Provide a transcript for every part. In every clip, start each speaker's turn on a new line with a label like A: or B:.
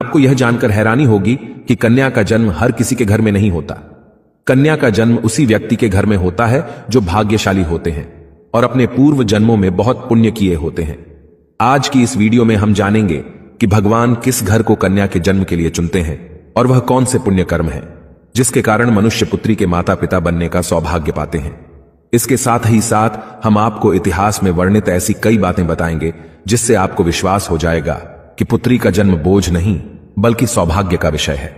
A: आपको यह जानकर हैरानी होगी कि कन्या का जन्म हर किसी के घर में नहीं होता। कन्या का जन्म उसी व्यक्ति के घर में होता है जो भाग्यशाली होते हैं और अपने पूर्व जन्मों में बहुत पुण्य किए होते हैं। आज की इस वीडियो में हम जानेंगे कि भगवान किस घर को कन्या के जन्म के लिए चुनते हैं और वह कौन से पुण्य कर्म है जिसके कारण मनुष्य पुत्री के माता पिता बनने का सौभाग्य पाते हैं। इसके साथ ही साथ हम आपको इतिहास में वर्णित ऐसी कई बातें बताएंगे जिससे आपको विश्वास हो जाएगा कि पुत्री का जन्म बोझ नहीं बल्कि सौभाग्य का विषय है।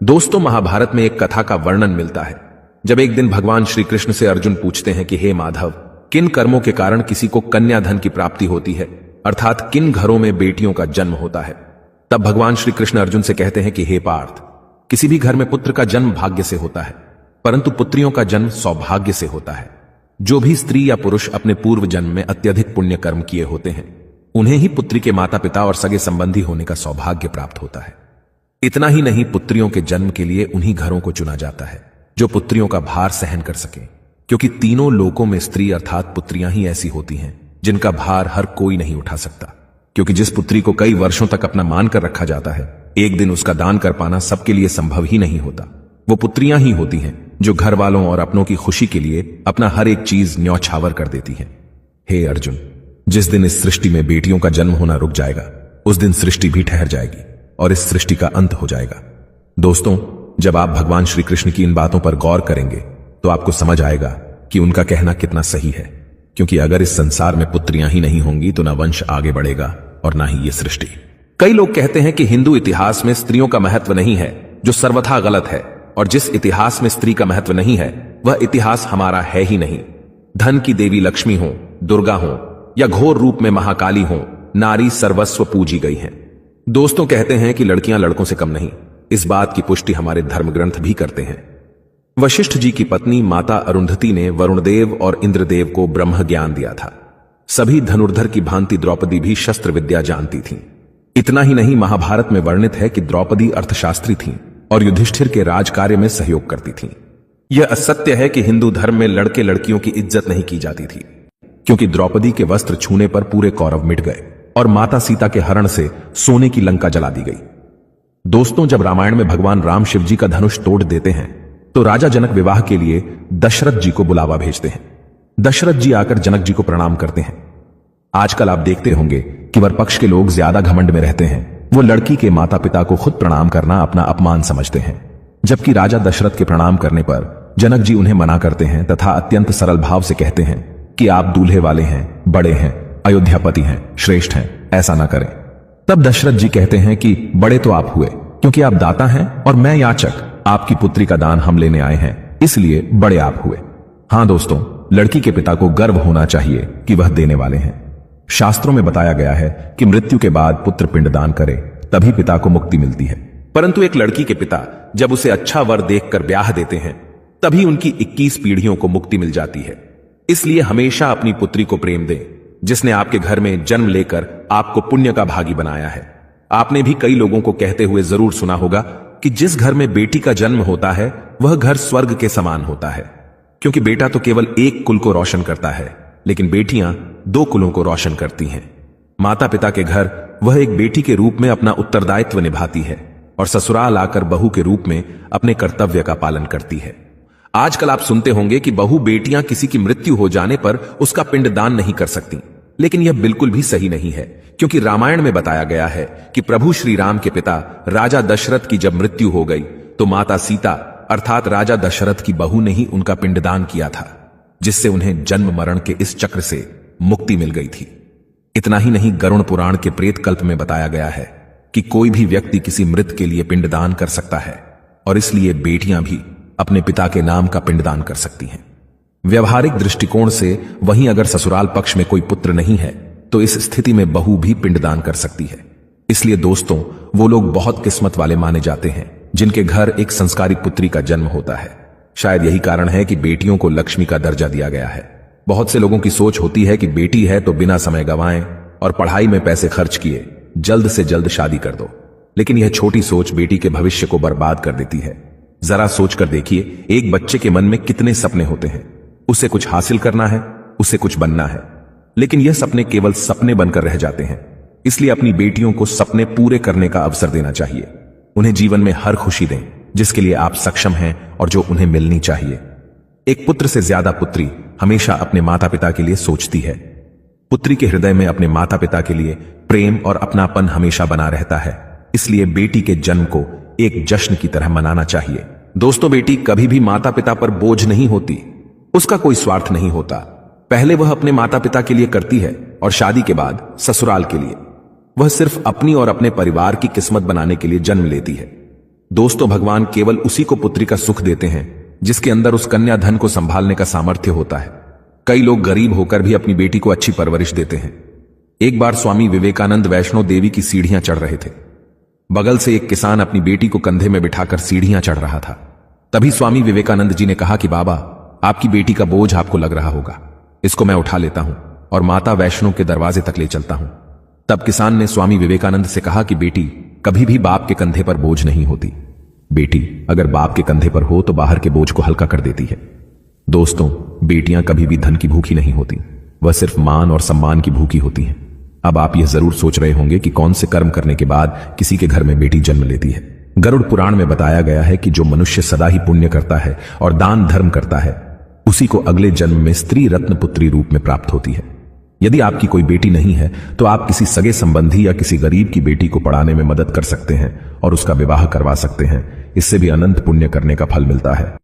A: दोस्तों, महाभारत में एक कथा का वर्णन मिलता है जब एक दिन भगवान श्री कृष्ण से अर्जुन पूछते हैं कि हे माधव, किन कर्मों के कारण किसी को कन्या धन की प्राप्ति होती है, अर्थात किन घरों में बेटियों का जन्म होता है। तब भगवान श्री कृष्ण अर्जुन से कहते हैं कि हे पार्थ, किसी भी घर में पुत्र का जन्म भाग्य से होता है परंतु पुत्रियों का जन्म सौभाग्य से होता है। जो भी स्त्री या पुरुष अपने पूर्व जन्म में अत्यधिक पुण्य कर्म किए होते हैं उन्हें ही पुत्री के माता पिता और सगे संबंधी होने का सौभाग्य प्राप्त होता है। इतना ही नहीं, पुत्रियों के जन्म के लिए उन्हीं घरों को चुना जाता है जो पुत्रियों का भार सहन कर सके, क्योंकि तीनों लोकों में स्त्री अर्थात पुत्रियां ही ऐसी होती हैं जिनका भार हर कोई नहीं उठा सकता। क्योंकि जिस पुत्री को कई वर्षों तक अपना मानकर रखा जाता है, एक दिन उसका दान कर पाना सबके लिए संभव ही नहीं होता। वो पुत्रियां ही होती हैं जो घर वालों और अपनों की खुशी के लिए अपना हर एक चीज न्यौछावर कर देती हैं। हे अर्जुन, जिस दिन इस सृष्टि में बेटियों का जन्म होना रुक जाएगा उस दिन सृष्टि भी ठहर जाएगी और इस सृष्टि का अंत हो जाएगा। दोस्तों, जब आप भगवान श्री कृष्ण की इन बातों पर गौर करेंगे तो आपको समझ आएगा कि उनका कहना कितना सही है। क्योंकि अगर इस संसार में पुत्रियां ही नहीं होंगी तो ना वंश आगे बढ़ेगा और ना ही ये सृष्टि। कई लोग कहते हैं कि हिंदू इतिहास में स्त्रियों का महत्व नहीं है, जो सर्वथा गलत है, और जिस इतिहास में स्त्री का महत्व नहीं है वह इतिहास हमारा है ही नहीं। धन की देवी लक्ष्मी हो, दुर्गा हो या घोर रूप में महाकाली हो, नारी सर्वस्व पूजी गई है। दोस्तों, कहते हैं कि लड़कियां लड़कों से कम नहीं। इस बात की पुष्टि हमारे धर्म ग्रंथ भी करते हैं। वशिष्ठ जी की पत्नी माता अरुंधति ने वरुणदेव और इंद्रदेव को ब्रह्म ज्ञान दिया था। सभी धनुर्धर की भांति द्रौपदी भी शस्त्र विद्या जानती थीं। इतना ही नहीं, महाभारत में वर्णित है कि द्रौपदी अर्थशास्त्री थीं और युधिष्ठिर के राज कार्य में सहयोग करती थीं। यह असत्य है कि हिंदू धर्म में लड़के लड़कियों की इज्जत नहीं की जाती थी, क्योंकि द्रौपदी के वस्त्र छूने पर पूरे कौरव मिट गए और माता सीता के हरण से सोने की लंका जला दी गई। दोस्तों, जब रामायण में भगवान राम शिव जी का धनुष तोड़ देते हैं तो राजा जनक विवाह के लिए दशरथ जी को बुलावा भेजते हैं। दशरथ जी आकर जनक जी को प्रणाम करते हैं। आजकल आप देखते होंगे कि वर पक्ष के लोग ज्यादा घमंड में रहते हैं। वो लड़की के माता पिता को खुद प्रणाम करना अपना अपमान समझते हैं, जबकि राजा दशरथ के प्रणाम करने पर जनक जी उन्हें मना करते हैं तथा अत्यंत सरल भाव से कहते हैं कि आप दूल्हे वाले हैं, बड़े हैं, अयोध्यापति हैं, श्रेष्ठ हैं, ऐसा ना करें। तब दशरथ जी कहते हैं कि बड़े तो आप हुए क्योंकि आप दाता हैं और मैं याचक। आपकी पुत्री का दान हम लेने आए हैं, इसलिए बड़े आप हुए। हां दोस्तों, लड़की के पिता को गर्व होना चाहिए कि वह देने वाले हैं। शास्त्रों में बताया गया है कि मृत्यु के बाद पुत्र पिंडदान करे तभी पिता को मुक्ति मिलती है। परंतु एक लड़की के पिता जब उसे अच्छा वर देखकर ब्याह देते हैं तभी उनकी 21 पीढ़ियों को मुक्ति मिल जाती है। इसलिए हमेशा अपनी पुत्री को प्रेम दें जिसने आपके घर में जन्म लेकर आपको पुण्य का भागी बनाया है। आपने भी कई लोगों को कहते हुए जरूर सुना होगा कि जिस घर में बेटी का जन्म होता है वह घर स्वर्ग के समान होता है, क्योंकि बेटा तो केवल एक कुल को रोशन करता है लेकिन बेटियां 2 कुलों को रोशन करती हैं। माता पिता के घर वह एक बेटी के रूप में अपना उत्तरदायित्व निभाती है और ससुराल आकर बहू के रूप में अपने कर्तव्य का पालन करती है। आजकल आप सुनते होंगे कि बहू बेटियां किसी की मृत्यु हो जाने पर उसका पिंडदान नहीं कर सकती, लेकिन यह बिल्कुल भी सही नहीं है, क्योंकि रामायण में बताया गया है कि प्रभु श्री राम के पिता राजा दशरथ की जब मृत्यु हो गई तो माता सीता अर्थात राजा दशरथ की बहू ने ही उनका पिंडदान किया था, जिससे उन्हें जन्म मरण के इस चक्र से मुक्ति मिल गई थी। इतना ही नहीं, गरुड़ पुराण के प्रेत कल्प में बताया गया है कि कोई भी व्यक्ति किसी मृत के लिए पिंडदान कर सकता है और इसलिए बेटियां भी अपने पिता के नाम का पिंडदान कर सकती हैं। व्यवहारिक दृष्टिकोण से वहीं अगर ससुराल पक्ष में कोई पुत्र नहीं है तो इस स्थिति में बहू भी पिंडदान कर सकती है। इसलिए दोस्तों, वो लोग बहुत किस्मत वाले माने जाते हैं जिनके घर एक संस्कारी पुत्री का जन्म होता है। शायद यही कारण है कि बेटियों को लक्ष्मी का दर्जा दिया गया है। बहुत से लोगों की सोच होती है कि बेटी है तो बिना समय गंवाएं और पढ़ाई में पैसे खर्च किए जल्द से जल्द शादी कर दो, लेकिन यह छोटी सोच बेटी के भविष्य को बर्बाद कर देती है। जरा सोचकर देखिए, एक बच्चे के मन में कितने सपने होते हैं। उसे कुछ हासिल करना है, उसे कुछ बनना है, लेकिन यह सपने केवल सपने बनकर रह जाते हैं। इसलिए अपनी बेटियों को सपने पूरे करने का अवसर देना चाहिए। उन्हें जीवन में हर खुशी दें जिसके लिए आप सक्षम हैं और जो उन्हें मिलनी चाहिए। एक पुत्र से ज्यादा पुत्री हमेशा अपने माता पिता के लिए सोचती है। पुत्री के हृदय में अपने माता पिता के लिए प्रेम और अपनापन हमेशा बना रहता है। इसलिए बेटी के जन्म को एक जश्न की तरह मनाना चाहिए। दोस्तों, बेटी कभी भी माता पिता पर बोझ नहीं होती। उसका कोई स्वार्थ नहीं होता। पहले वह अपने माता पिता के लिए करती है और शादी के बाद ससुराल के लिए। वह सिर्फ अपनी और अपने परिवार की किस्मत बनाने के लिए जन्म लेती है। दोस्तों, भगवान केवल उसी को पुत्री का सुख देते हैं जिसके अंदर उस कन्या धन को संभालने का सामर्थ्य होता है। कई लोग गरीब होकर भी अपनी बेटी को अच्छी परवरिश देते हैं। एक बार स्वामी विवेकानंद वैष्णो देवी की सीढ़ियां चढ़ रहे थे। बगल से एक किसान अपनी बेटी को कंधे में बिठाकर सीढ़ियां चढ़ रहा था। तभी स्वामी विवेकानंद जी ने कहा कि बाबा, आपकी बेटी का बोझ आपको लग रहा होगा, इसको मैं उठा लेता हूं और माता वैष्णो के दरवाजे तक ले चलता हूं। तब किसान ने स्वामी विवेकानंद से कहा कि बेटी कभी भी बाप के कंधे पर बोझ नहीं होती। बेटी अगर बाप के कंधे पर हो तो बाहर के बोझ को हल्का कर देती है। दोस्तों, बेटियां कभी भी धन की भूखी नहीं होती, वह सिर्फ मान और सम्मान की भूखी होती हैं। अब आप यह जरूर सोच रहे होंगे कि कौन से कर्म करने के बाद किसी के घर में बेटी जन्म लेती है। गरुड़ पुराण में बताया गया है कि जो मनुष्य सदा ही पुण्य करता है और दान धर्म करता है, उसी को अगले जन्म में स्त्री रत्न पुत्री रूप में प्राप्त होती है। यदि आपकी कोई बेटी नहीं है तो आप किसी सगे संबंधी या किसी गरीब की बेटी को पढ़ाने में मदद कर सकते हैं और उसका विवाह करवा सकते हैं। इससे भी अनंत पुण्य करने का फल मिलता है।